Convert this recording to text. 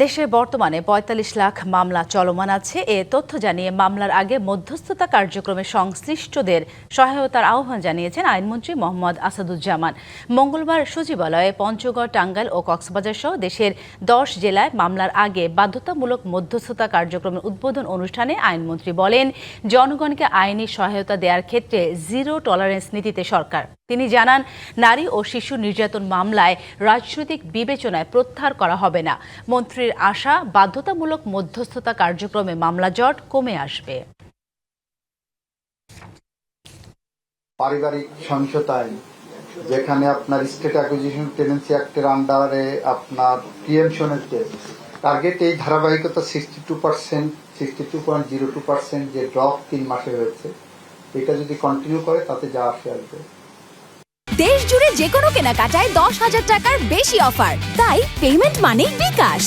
দেশে বর্তমানে ৪৫ লাখ মামলা চলমান আছে। এ তথ্য জানিয়ে মামলার আগে মধ্যস্থতা কার্যক্রমে সংশ্লিষ্টদের সহায়তার আহ্বান জানিয়েছেন আইনমন্ত্রী মোহাম্মদ আসাদুজ্জামান। মঙ্গলবার সচিবালয়ে পঞ্চগড়, টাঙ্গাইল ও কক্সবাজার সহ দেশের ১০ জেলায় মামলার আগে বাধ্যতামূলক মধ্যস্থতা কার্যক্রমের উদ্বোধন অনুষ্ঠানে আইনমন্ত্রী বলেন, জনগণকে আইনি সহায়তা দেওয়ার ক্ষেত্রে জিরো টলারেন্স নীতিতে সরকার। তিনি জানান, নারী ও শিশু নির্যাতন মামলায় রাজনৈতিক বিবেচনায় প্রত্যাহার করা হবে না। মন্ত্রীর আশা, বাধ্যতামূলক মধ্যস্থতা কার্যক্রমে মামলা জট কমে আসবে। পারিবারিক সহিংসতা আইন, যেখানে আপনার স্টেট অ্যাকুইজিশন টেনেন্সি অ্যাক্টের আন্ডারে আপনার প্রিএমশনের টার্গেট, এই ধারাবাহিকতা 62%, 62.02% যে ড্রপ 3 মাসে হয়েছে, এটা যদি কন্টিনিউ করে তাতে যা আসবে। দেশ জুড়ে যে কোনো কেনাকাটায় 10,000 টাকার বেশি অফার, তাই পেমেন্ট মানেই বিকাশ।